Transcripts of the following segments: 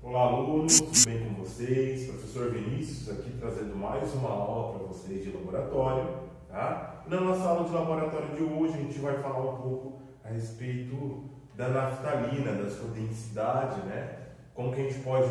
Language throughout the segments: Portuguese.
Olá, alunos, tudo bem com vocês? Professor Vinícius aqui trazendo mais uma aula para vocês de laboratório, tá? E na nossa aula de laboratório de hoje a gente vai falar um pouco a respeito da naftalina, da sua densidade, né? Como que a gente pode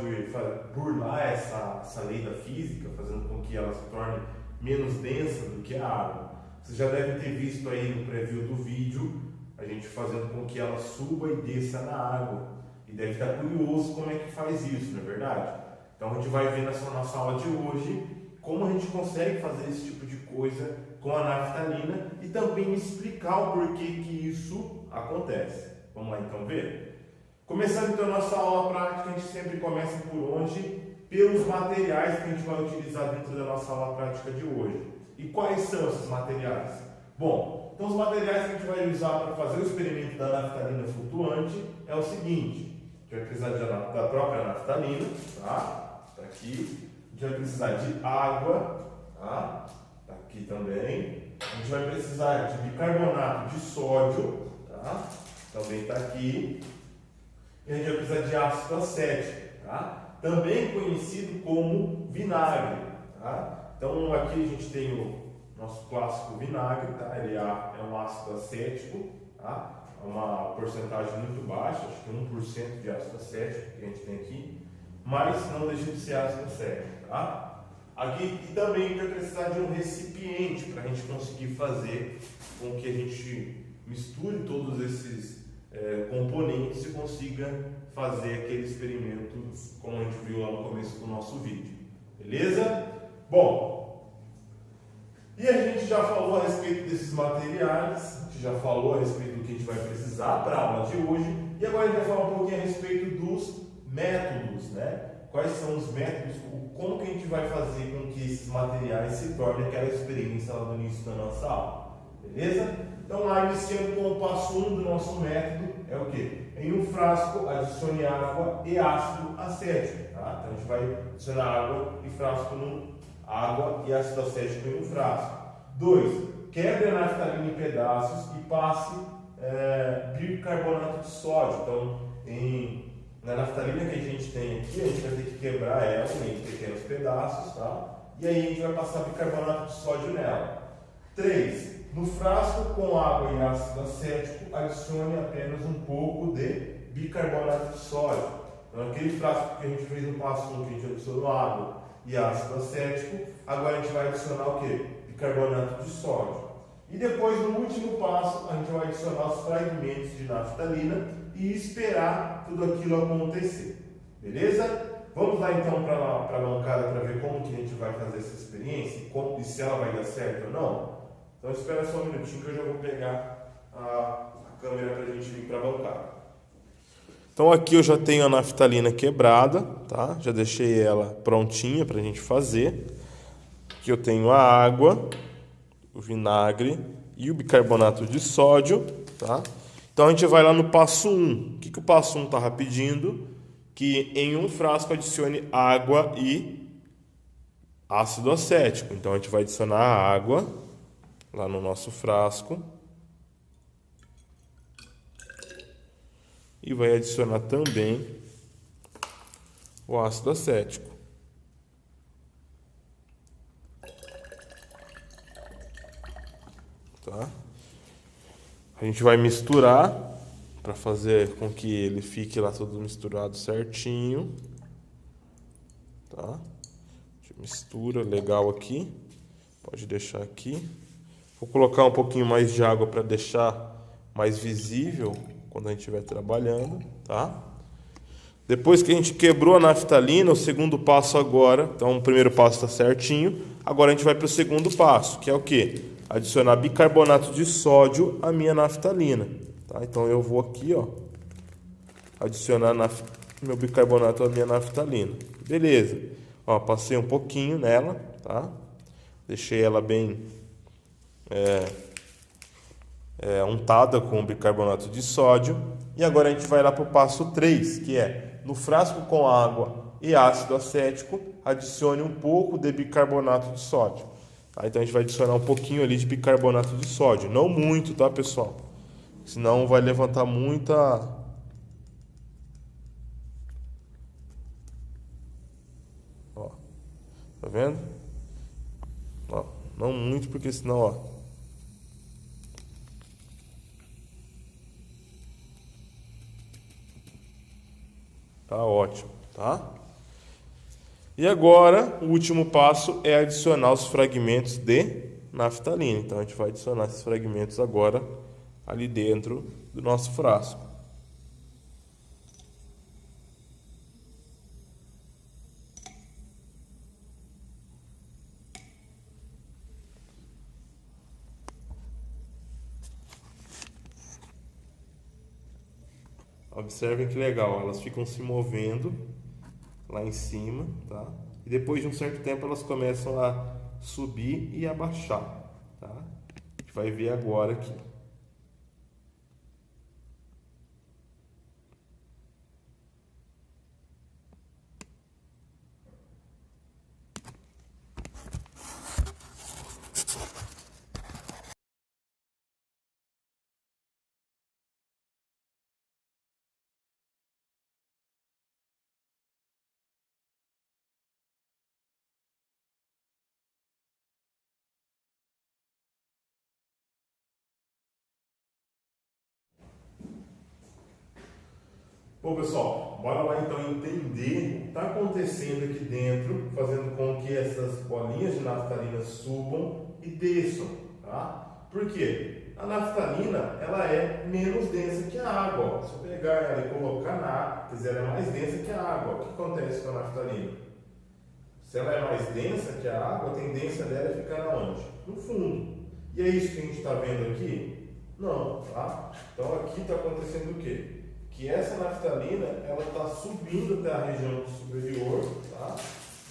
burlar essa lei da física, fazendo com que ela se torne menos densa do que a água. Vocês já devem ter visto aí no preview do vídeo a gente fazendo com que ela suba e desça na água. E deve estar curioso como é que faz isso, não é verdade? Então a gente vai ver nessa nossa aula de hoje como a gente consegue fazer esse tipo de coisa com a naftalina e também explicar o porquê que isso acontece. Vamos lá então ver? Começando então a nossa aula prática, a gente sempre começa por onde? Pelos materiais que a gente vai utilizar dentro da nossa aula prática de hoje. E quais são esses materiais? Bom, então os materiais que a gente vai usar para fazer o experimento da naftalina flutuante é o seguinte: a gente vai precisar da própria naftalina, tá? Tá aqui. A gente vai precisar de água, tá? Tá aqui também. A gente vai precisar de bicarbonato de sódio, tá? Também tá aqui. E a gente vai precisar de ácido acético, tá? Também conhecido como vinagre, tá? Então aqui a gente tem o nosso clássico vinagre, tá? Ele é um ácido acético, tá? Uma porcentagem muito baixa, acho que 1% de ácido acético que a gente tem aqui, mas não deixa de ser ácido acético, tá? Aqui e também a gente vai precisar de um recipiente para a gente conseguir fazer com que a gente misture todos esses componentes e consiga fazer aquele experimento como a gente viu lá no começo do nosso vídeo, beleza? Bom, e a gente já falou a respeito desses materiais, a gente já falou a respeito do que a gente vai precisar para a aula de hoje, e agora a gente vai falar um pouquinho a respeito dos métodos, né? Quais são os métodos, como que a gente vai fazer com que esses materiais se tornem aquela experiência lá no início da nossa aula, beleza? Então lá, iniciando com o passo 1 do nosso método, é o que? Em um frasco, adicione água e ácido acético, tá? Então a gente vai adicionar água e frasco água e ácido acético em um frasco. 2. Quebre a naftalina em pedaços e passe bicarbonato de sódio. Então, na naftalina que a gente tem aqui, a gente vai ter que quebrar ela em pequenos pedaços, tá? E aí a gente vai passar bicarbonato de sódio nela. 3. No frasco com água e ácido acético, adicione apenas um pouco de bicarbonato de sódio. Então, aquele frasco que a gente fez no passo 1, que a gente adicionou água e ácido acético, agora a gente vai adicionar o que? Bicarbonato de sódio. E depois, no último passo, a gente vai adicionar os fragmentos de naftalina e esperar tudo aquilo acontecer. Beleza? Vamos lá então para a bancada para ver como que a gente vai fazer essa experiência e se ela vai dar certo ou não. Então espera só um minutinho que eu já vou pegar a câmera para a gente vir para a bancada. Então aqui eu já tenho a naftalina quebrada, tá? Já deixei ela prontinha para a gente fazer. Aqui eu tenho a água, o vinagre e o bicarbonato de sódio, tá? Então a gente vai lá no passo 1. O que o passo 1 está pedindo? Que em um frasco adicione água e ácido acético. Então a gente vai adicionar a água lá no nosso frasco. E vai adicionar também o ácido acético. Tá? A gente vai misturar para fazer com que ele fique lá todo misturado certinho. Tá? A gente mistura legal aqui. Pode deixar aqui. Vou colocar um pouquinho mais de água para deixar mais visível quando a gente estiver trabalhando, tá? Depois que a gente quebrou a naftalina, o segundo passo agora, então o primeiro passo está certinho, agora a gente vai para o segundo passo, que é o quê? Adicionar bicarbonato de sódio à minha naftalina, tá? Então eu vou aqui, ó, adicionar meu bicarbonato à minha naftalina, beleza? Ó, passei um pouquinho nela, tá? Deixei ela bem untada com bicarbonato de sódio. E agora a gente vai lá para o passo 3, que é no frasco com água e ácido acético, adicione um pouco de bicarbonato de sódio. Tá? Então a gente vai adicionar um pouquinho ali de bicarbonato de sódio, não muito, tá, pessoal? Senão vai levantar muita Tá vendo? Ó, não muito, porque senão, ó, tá ótimo, tá? E agora, o último passo é adicionar os fragmentos de naftalina. Então, a gente vai adicionar esses fragmentos agora ali dentro do nosso frasco. Observem que legal, elas ficam se movendo lá em cima, tá? E depois de um certo tempo elas começam a subir e abaixar, tá? A gente vai ver agora aqui. Bom, pessoal, bora lá então entender o que está acontecendo aqui dentro, fazendo com que essas bolinhas de naftalina subam e desçam, tá? Por quê? A naftalina, ela é menos densa que a água. Se eu pegar ela e colocar na água, quer dizer, ela é mais densa que a água. O que acontece com a naftalina? Se ela é mais densa que a água, a tendência dela é ficar onde? No fundo. E é isso que a gente está vendo aqui? Não, tá? Então aqui está acontecendo o quê? Que essa naftalina, ela está subindo até a região superior, tá?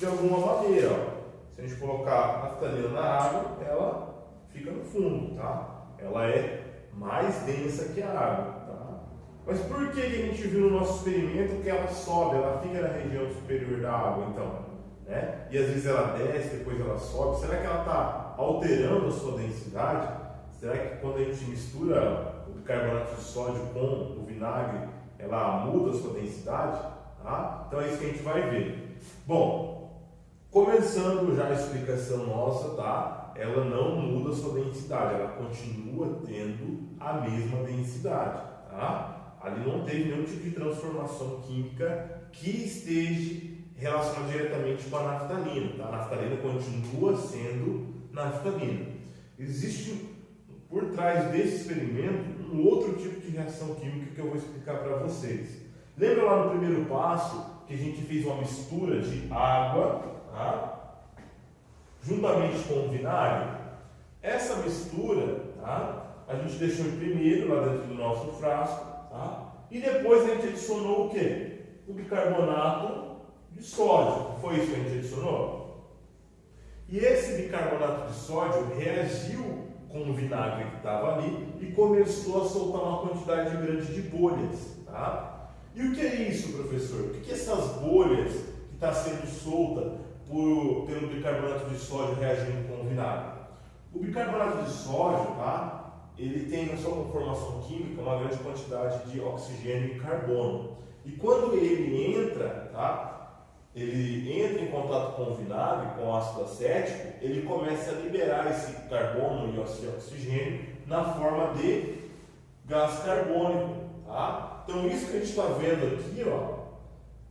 De alguma maneira, ó. Se a gente colocar a naftalina na água, ela fica no fundo, tá? Ela é mais densa que a água, tá? Mas por que a gente viu no nosso experimento que ela sobe, ela fica na região superior da água, então? Né? E às vezes ela desce, depois ela sobe. Será que ela está alterando a sua densidade? Será que quando a gente mistura o bicarbonato de sódio com o vinagre, ela muda a sua densidade? Tá? Então é isso que a gente vai ver. Bom, começando já a explicação nossa, tá? Ela não muda a sua densidade, ela continua tendo a mesma densidade, tá? Ali não teve nenhum tipo de transformação química que esteja relacionada diretamente com a naftalina, tá? A naftalina continua sendo naftalina. Existe por trás desse experimento um outro tipo de reação química que eu vou explicar para vocês. Lembra lá no primeiro passo que a gente fez uma mistura de água, tá? Juntamente com o vinagre? Essa mistura, tá? A gente deixou primeiro lá dentro do nosso frasco, tá? E depois a gente adicionou o quê? O bicarbonato de sódio. Foi isso que a gente adicionou? E esse bicarbonato de sódio reagiu com o vinagre que estava ali e começou a soltar uma quantidade grande de bolhas, tá? E o que é isso, professor? O que é essas bolhas que está sendo solta pelo bicarbonato de sódio reagindo com o vinagre? O bicarbonato de sódio, tá? Ele tem na sua conformação química uma grande quantidade de oxigênio e carbono. E quando ele entra, tá? Ele entra em contato com o vinagre, com o ácido acético, ele começa a liberar esse carbono e esse oxigênio na forma de gás carbônico, tá? Então isso que a gente está vendo aqui, ó,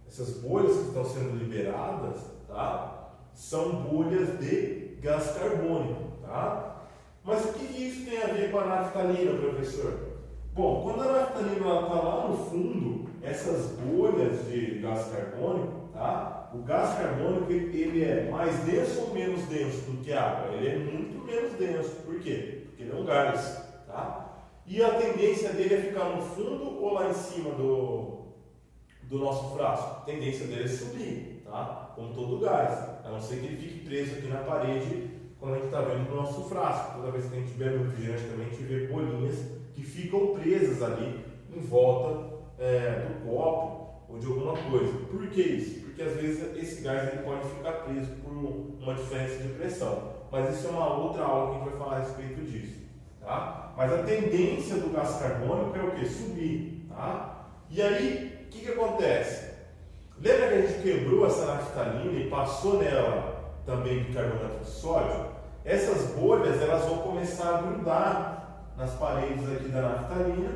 essas bolhas que estão sendo liberadas, tá? São bolhas de gás carbônico, tá? Mas o que isso tem a ver com a naftalina, professor? Bom, quando a naftalina está lá no fundo, essas bolhas de gás carbônico, tá? O gás carbônico ele é mais denso ou menos denso do que a água? Ele é muito menos denso. Por quê? Porque ele é um gás, tá? E a tendência dele é ficar no fundo ou lá em cima do nosso frasco? A tendência dele é subir, tá? Como todo gás, a não ser que ele fique preso aqui na parede, como a gente está vendo no nosso frasco. Toda vez que a gente bebe refrigerante também, a gente vê bolinhas que ficam presas ali em volta do copo ou de alguma coisa. Por que isso? Porque às vezes esse gás ele pode ficar preso por uma diferença de pressão. Mas isso é uma outra aula que a gente vai falar a respeito disso, tá? Mas a tendência do gás carbônico é o que? Subir, tá? E aí, o que acontece? Lembra que a gente quebrou essa naftalina e passou nela também bicarbonato de sódio, essas bolhas elas vão começar a grudar nas paredes aqui da naftalina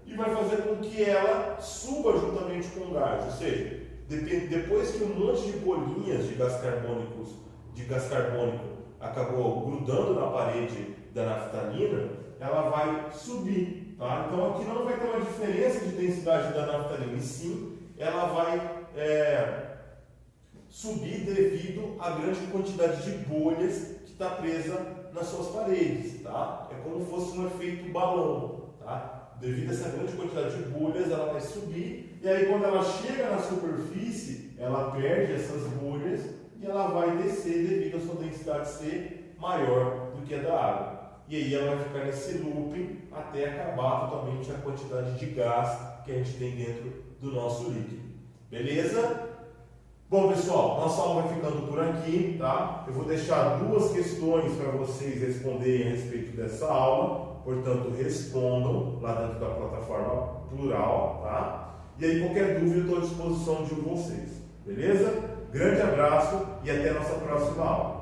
e vai fazer com que ela suba juntamente com o gás. Ou seja, depois que um monte de bolinhas de gás carbônico acabou grudando na parede da naftalina, ela vai subir. Tá? Então aqui não vai ter uma diferença de densidade da naftalina, e sim ela vai subir devido à grande quantidade de bolhas que está presa nas suas paredes. Tá? É como se fosse um efeito balão. Tá? Devido a essa grande quantidade de bolhas, ela vai subir, e aí quando ela chega na superfície, ela perde essas bolhas e ela vai descer devido à sua densidade ser maior do que a da água. E aí ela vai ficar nesse looping até acabar totalmente a quantidade de gás que a gente tem dentro do nosso líquido. Beleza? Bom, pessoal, nossa aula vai ficando por aqui, tá? Eu vou deixar 2 questões para vocês responderem a respeito dessa aula, portanto, respondam lá dentro da plataforma Plural, tá? E aí, qualquer dúvida, eu estou à disposição de vocês, beleza? Grande abraço e até a nossa próxima aula.